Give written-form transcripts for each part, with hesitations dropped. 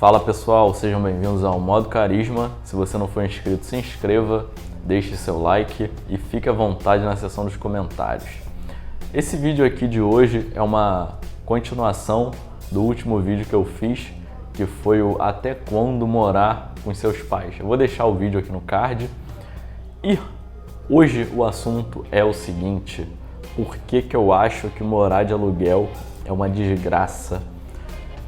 Fala pessoal, sejam bem-vindos ao Modo Carisma. Se você não for inscrito, se inscreva, deixe seu like e fique à vontade na seção dos comentários. Esse vídeo aqui de hoje é uma continuação do último vídeo que eu fiz, que foi o Até Quando Morar com Seus Pais. Eu vou deixar o vídeo aqui no card. E hoje o assunto é o seguinte: por que eu acho que morar de aluguel é uma desgraça?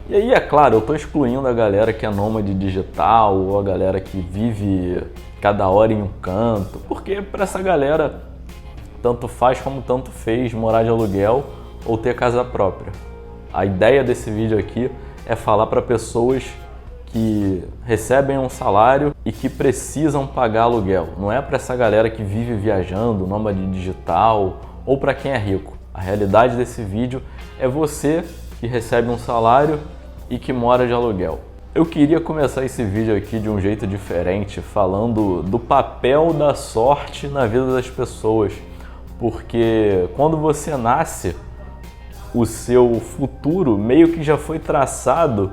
E aí, é claro, eu estou excluindo a galera que é nômade digital ou a galera que vive cada hora em um canto, porque para essa galera tanto faz como tanto fez morar de aluguel ou ter casa própria. A ideia desse vídeo aqui é falar para pessoas que recebem um salário e que precisam pagar aluguel. Não é para essa galera que vive viajando, nômade digital, ou para quem é rico. A realidade desse vídeo é você que recebe um salário e que mora de aluguel. Eu queria começar esse vídeo aqui de um jeito diferente, falando do papel da sorte na vida das pessoas, porque quando você nasce, o seu futuro meio que já foi traçado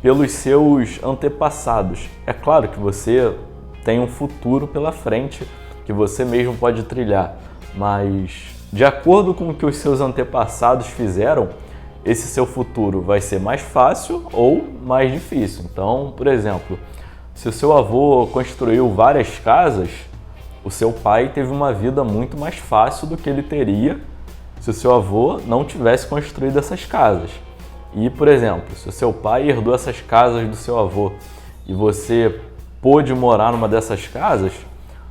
pelos seus antepassados. É claro que você tem um futuro pela frente que você mesmo pode trilhar, mas de acordo com o que os seus antepassados fizeram, esse seu futuro vai ser mais fácil ou mais difícil. Então, por exemplo, se o seu avô construiu várias casas, o seu pai teve uma vida muito mais fácil do que ele teria se o seu avô não tivesse construído essas casas. E, por exemplo, se o seu pai herdou essas casas do seu avô e você pôde morar numa dessas casas,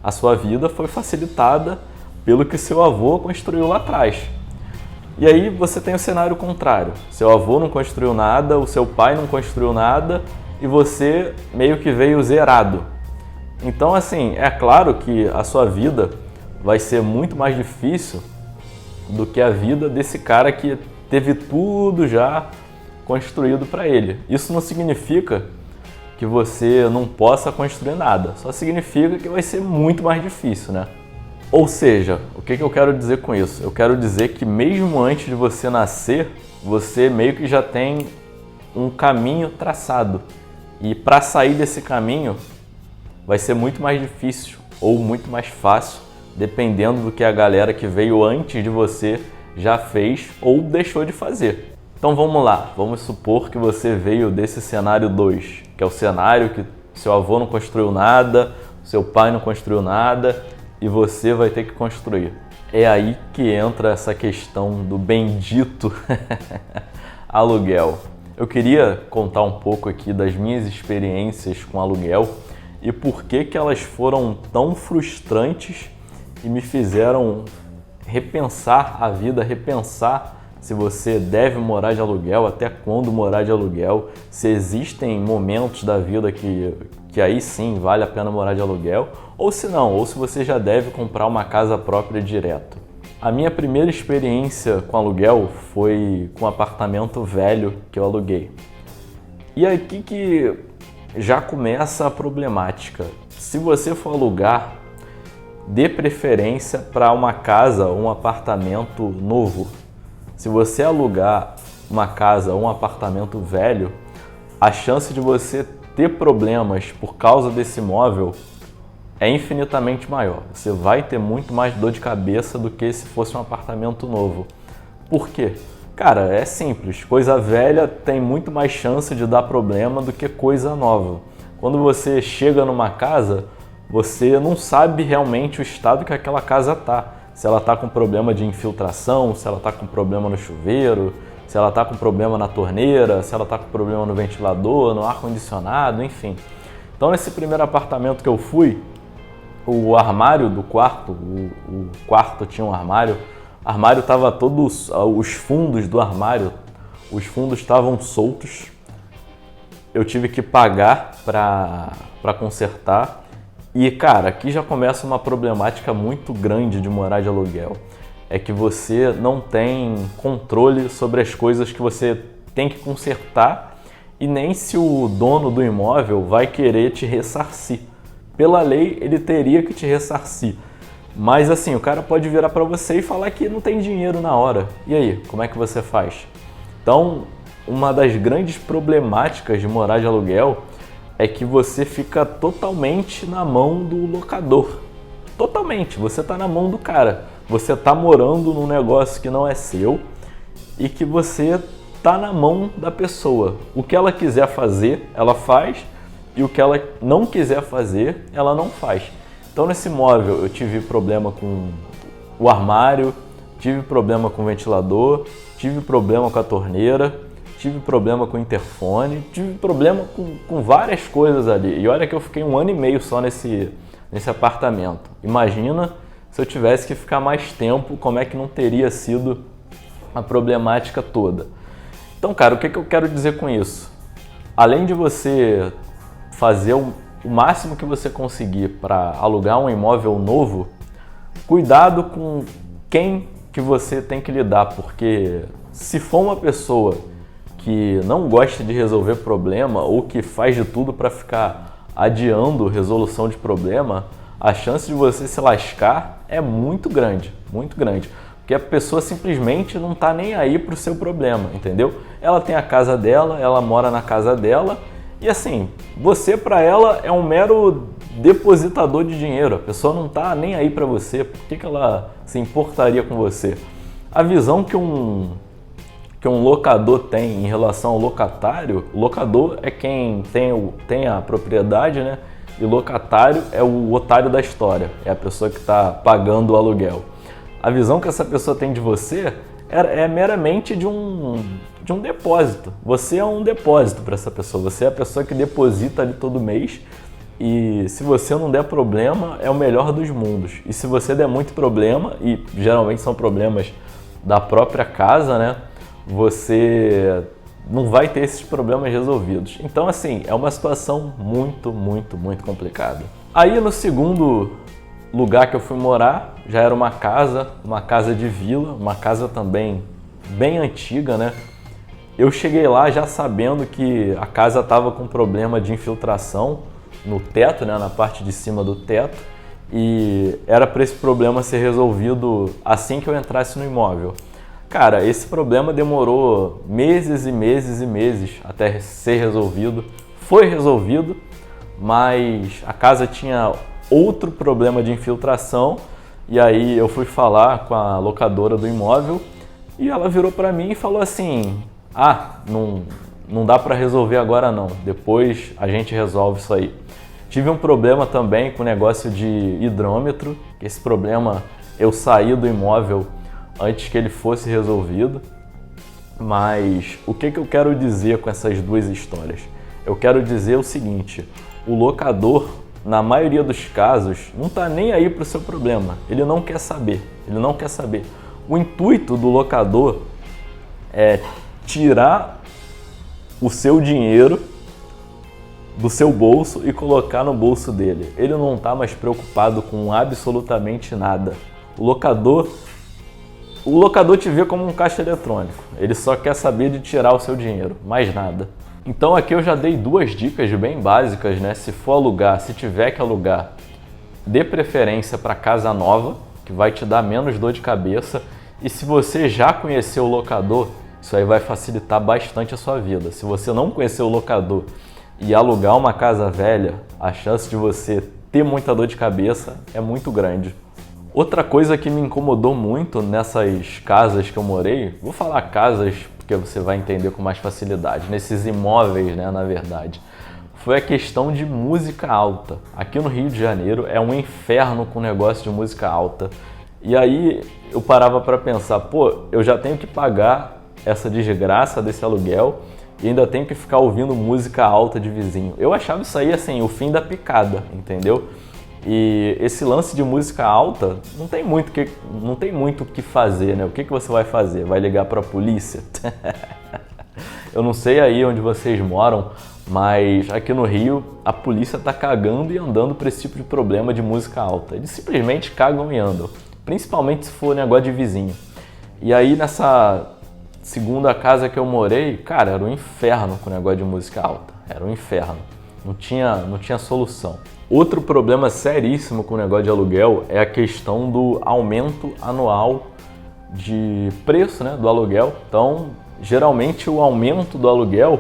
a sua vida foi facilitada pelo que seu avô construiu lá atrás. E aí você tem o cenário contrário. Seu avô não construiu nada, o seu pai não construiu nada e você meio que veio zerado. Então, assim, é claro que a sua vida vai ser muito mais difícil do que a vida desse cara que teve tudo já construído para ele. Isso não significa que você não possa construir nada, só significa que vai ser muito mais difícil, né? Ou seja, o que eu quero dizer com isso? Eu quero dizer que mesmo antes de você nascer, você meio que já tem um caminho traçado. E para sair desse caminho vai ser muito mais difícil ou muito mais fácil, dependendo do que a galera que veio antes de você já fez ou deixou de fazer. Então vamos lá, vamos supor que você veio desse cenário 2, que é o cenário que seu avô não construiu nada, seu pai não construiu nada, e você vai ter que construir. É aí que entra essa questão do bendito aluguel. Eu queria contar um pouco aqui das minhas experiências com aluguel e por que elas foram tão frustrantes e me fizeram repensar a vida, repensar se você deve morar de aluguel, até quando morar de aluguel, se existem momentos da vida que aí sim vale a pena morar de aluguel, ou se não, ou se você já deve comprar uma casa própria direto. A minha primeira experiência com aluguel foi com um apartamento velho que eu aluguei. E aqui que já começa a problemática. Se você for alugar, dê preferência para uma casa ou um apartamento novo. Se você alugar uma casa ou um apartamento velho, a chance de você ter problemas por causa desse imóvel é infinitamente maior. Você vai ter muito mais dor de cabeça do que se fosse um apartamento novo. Por quê? Cara, é simples. Coisa velha tem muito mais chance de dar problema do que coisa nova. Quando você chega numa casa, você não sabe realmente o estado que aquela casa está. Se ela está com problema de infiltração, se ela está com problema no chuveiro, se ela está com problema na torneira, se ela está com problema no ventilador, no ar-condicionado, enfim. Então, nesse primeiro apartamento que eu fui, o armário do quarto, o quarto tinha um armário, o armário estava todos, os fundos do armário, os fundos estavam soltos. Eu tive que pagar para consertar. E, cara, aqui já começa uma problemática muito grande de morar de aluguel. É que você não tem controle sobre as coisas que você tem que consertar e nem se o dono do imóvel vai querer te ressarcir. Pela lei, ele teria que te ressarcir. Mas assim, o cara pode virar para você e falar que não tem dinheiro na hora. E aí, como é que você faz? Então, uma das grandes problemáticas de morar de aluguel é que você fica totalmente na mão do locador. Totalmente, você está na mão do cara. Você está morando num negócio que não é seu e que você está na mão da pessoa. O que ela quiser fazer, ela faz, e o que ela não quiser fazer, ela não faz. Então nesse imóvel eu tive problema com o armário, tive problema com o ventilador, tive problema com a torneira, tive problema com o interfone, tive problema com várias coisas ali. E olha que eu fiquei 1 ano e meio só nesse apartamento. Imagina se eu tivesse que ficar mais tempo, como é que não teria sido a problemática toda. Então, cara, o que eu quero dizer com isso? Além de você fazer o máximo que você conseguir para alugar um imóvel novo, cuidado com quem que você tem que lidar, porque se for uma pessoa que não gosta de resolver problema ou que faz de tudo para ficar adiando resolução de problema, a chance de você se lascar é muito grande, porque a pessoa simplesmente não está nem aí para o seu problema, entendeu? Ela tem a casa dela, ela mora na casa dela e assim, você para ela é um mero depositador de dinheiro, a pessoa não está nem aí para você, por que ela se importaria com você? A visão que um locador tem em relação ao locatário, o locador é quem tem a propriedade, né? E locatário é o otário da história, é a pessoa que está pagando o aluguel. A visão que essa pessoa tem de você é meramente de um depósito. Você é um depósito para essa pessoa, você é a pessoa que deposita ali todo mês e se você não der problema, é o melhor dos mundos. E se você der muito problema, e geralmente são problemas da própria casa, né? Você não vai ter esses problemas resolvidos. Então, assim, é uma situação muito complicada. Aí, no segundo lugar que eu fui morar, já era uma casa de vila, uma casa também bem antiga, né? Eu cheguei lá já sabendo que a casa estava com problema de infiltração no teto, né? Na parte de cima do teto, e era para esse problema ser resolvido assim que eu entrasse no imóvel. Cara, esse problema demorou meses e meses até ser resolvido. Foi resolvido, mas a casa tinha outro problema de infiltração e aí eu fui falar com a locadora do imóvel e ela virou para mim e falou assim: não dá para resolver agora não, depois a gente resolve isso aí. Tive um problema também com o negócio de hidrômetro, esse problema eu saí do imóvel antes que ele fosse resolvido, mas o que eu quero dizer com essas duas histórias? Eu quero dizer o seguinte: o locador, na maioria dos casos, não está nem aí para o seu problema, ele não quer saber, O intuito do locador é tirar o seu dinheiro do seu bolso e colocar no bolso dele. Ele não está mais preocupado com absolutamente nada. O locador te vê como um caixa eletrônico, ele só quer saber de tirar o seu dinheiro, mais nada. Então aqui eu já dei 2 dicas bem básicas, né? Se for alugar, se tiver que alugar, dê preferência para casa nova, que vai te dar menos dor de cabeça. E se você já conheceu o locador, isso aí vai facilitar bastante a sua vida. Se você não conheceu o locador e alugar uma casa velha, a chance de você ter muita dor de cabeça é muito grande. Outra coisa que me incomodou muito nessas casas que eu morei, vou falar casas porque você vai entender com mais facilidade, nesses imóveis, né, na verdade, foi a questão de música alta. Aqui no Rio de Janeiro é um inferno com o negócio de música alta. E aí eu parava para pensar, pô, eu já tenho que pagar essa desgraça desse aluguel e ainda tenho que ficar ouvindo música alta de vizinho. Eu achava isso aí assim, o fim da picada, entendeu? E esse lance de música alta não tem muito o que fazer, né? O que você vai fazer? Vai ligar para a polícia? Eu não sei aí onde vocês moram, mas aqui no Rio a polícia tá cagando e andando para esse tipo de problema de música alta. Eles simplesmente cagam e andam, principalmente se for negócio de vizinho. E aí nessa segunda casa que eu morei, cara, era um inferno com o negócio de música alta. Era um inferno. Não tinha solução. Outro problema seríssimo com o negócio de aluguel é a questão do aumento anual de preço, né, do aluguel. Então, geralmente o aumento do aluguel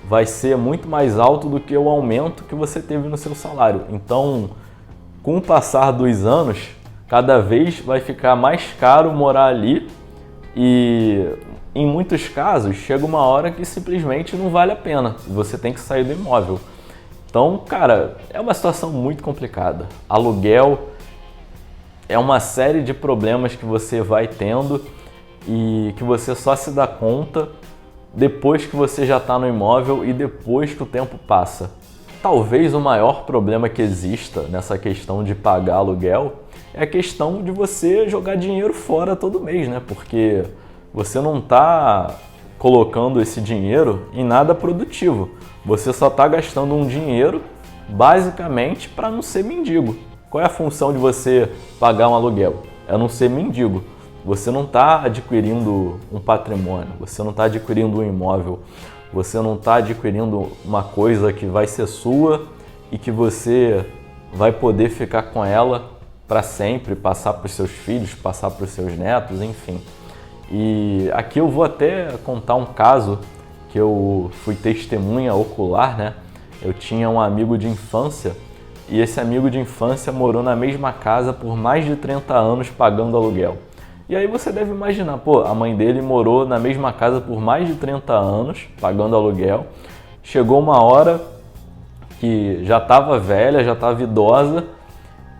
vai ser muito mais alto do que o aumento que você teve no seu salário. Então, com o passar dos anos, cada vez vai ficar mais caro morar ali e, em muitos casos, chega uma hora que simplesmente não vale a pena. Você tem que sair do imóvel. Então, cara, é uma situação muito complicada. Aluguel é uma série de problemas que você vai tendo e que você só se dá conta depois que você já está no imóvel e depois que o tempo passa. Talvez o maior problema que exista nessa questão de pagar aluguel é a questão de você jogar dinheiro fora todo mês, né? Porque você não está colocando esse dinheiro em nada produtivo. Você só está gastando um dinheiro basicamente para não ser mendigo. Qual é a função de você pagar um aluguel? É não ser mendigo. Você não está adquirindo um patrimônio, você não está adquirindo um imóvel, você não está adquirindo uma coisa que vai ser sua e que você vai poder ficar com ela para sempre, passar para os seus filhos, passar para os seus netos, enfim. E aqui eu vou até contar um caso que eu fui testemunha ocular, né? Eu tinha um amigo de infância e esse amigo de infância morou na mesma casa por mais de 30 anos pagando aluguel. E aí você deve imaginar, pô, a mãe dele morou na mesma casa por mais de 30 anos pagando aluguel. Chegou uma hora que já estava velha, já estava idosa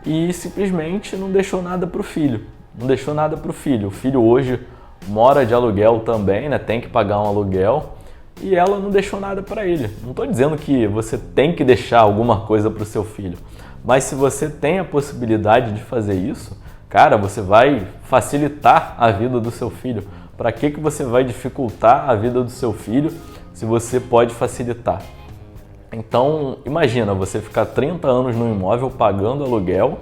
e simplesmente não deixou nada para o filho. Não deixou nada para o filho. O filho hoje mora de aluguel também, né? Tem que pagar um aluguel. E ela não deixou nada para ele. Não estou dizendo que você tem que deixar alguma coisa para o seu filho, mas se você tem a possibilidade de fazer isso, cara, você vai facilitar a vida do seu filho. Para que você vai dificultar a vida do seu filho se você pode facilitar? Então, imagina você ficar 30 anos no imóvel pagando aluguel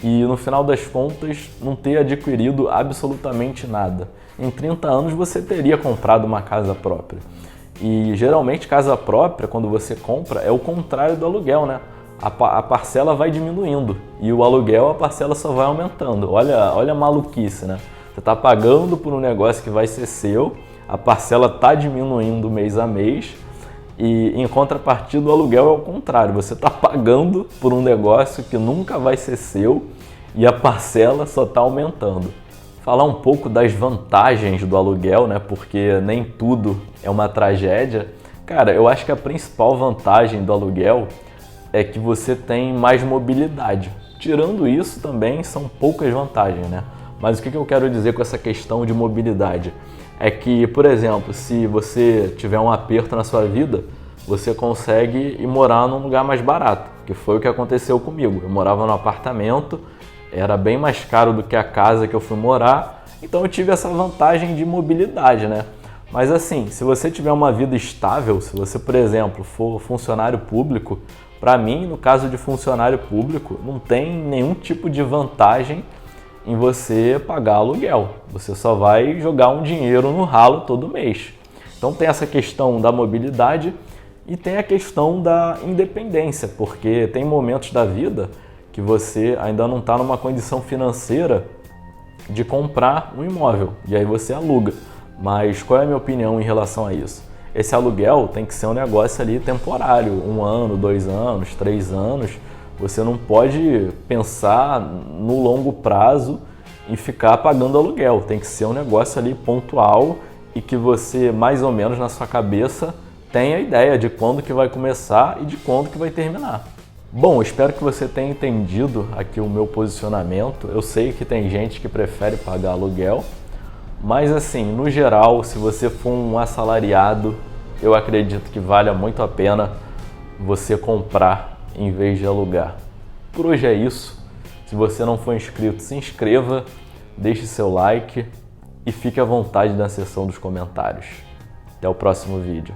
e no final das contas não ter adquirido absolutamente nada. Em 30 anos você teria comprado uma casa própria. E geralmente casa própria, quando você compra, é o contrário do aluguel, né? A parcela vai diminuindo e o aluguel, a parcela só vai aumentando. Olha a maluquice, né? Você está pagando por um negócio que vai ser seu, a parcela está diminuindo mês a mês e em contrapartida o aluguel é o contrário. Você está pagando por um negócio que nunca vai ser seu e a parcela só está aumentando. Falar um pouco das vantagens do aluguel, né? Porque nem tudo é uma tragédia. Cara, eu acho que a principal vantagem do aluguel é que você tem mais mobilidade. Tirando isso, também são poucas vantagens, né? Mas o que eu quero dizer com essa questão de mobilidade? É que, por exemplo, se você tiver um aperto na sua vida, você consegue ir morar num lugar mais barato, que foi o que aconteceu comigo. Eu morava num apartamento, era bem mais caro do que a casa que eu fui morar, então eu tive essa vantagem de mobilidade, né? Mas assim, se você tiver uma vida estável, se você, por exemplo, for funcionário público, para mim, no caso de funcionário público, não tem nenhum tipo de vantagem em você pagar aluguel. Você só vai jogar um dinheiro no ralo todo mês. Então tem essa questão da mobilidade e tem a questão da independência, porque tem momentos da vida que você ainda não está numa condição financeira de comprar um imóvel, e aí você aluga. Mas qual é a minha opinião em relação a isso? Esse aluguel tem que ser um negócio ali temporário, 1 ano, 2 anos, 3 anos. Você não pode pensar no longo prazo e ficar pagando aluguel. Tem que ser um negócio ali pontual e que você, mais ou menos na sua cabeça, tenha a ideia de quando que vai começar e de quando que vai terminar. Bom, espero que você tenha entendido aqui o meu posicionamento. Eu sei que tem gente que prefere pagar aluguel, mas assim, no geral, se você for um assalariado, eu acredito que vale muito a pena você comprar em vez de alugar. Por hoje é isso. Se você não for inscrito, se inscreva, deixe seu like e fique à vontade na seção dos comentários. Até o próximo vídeo.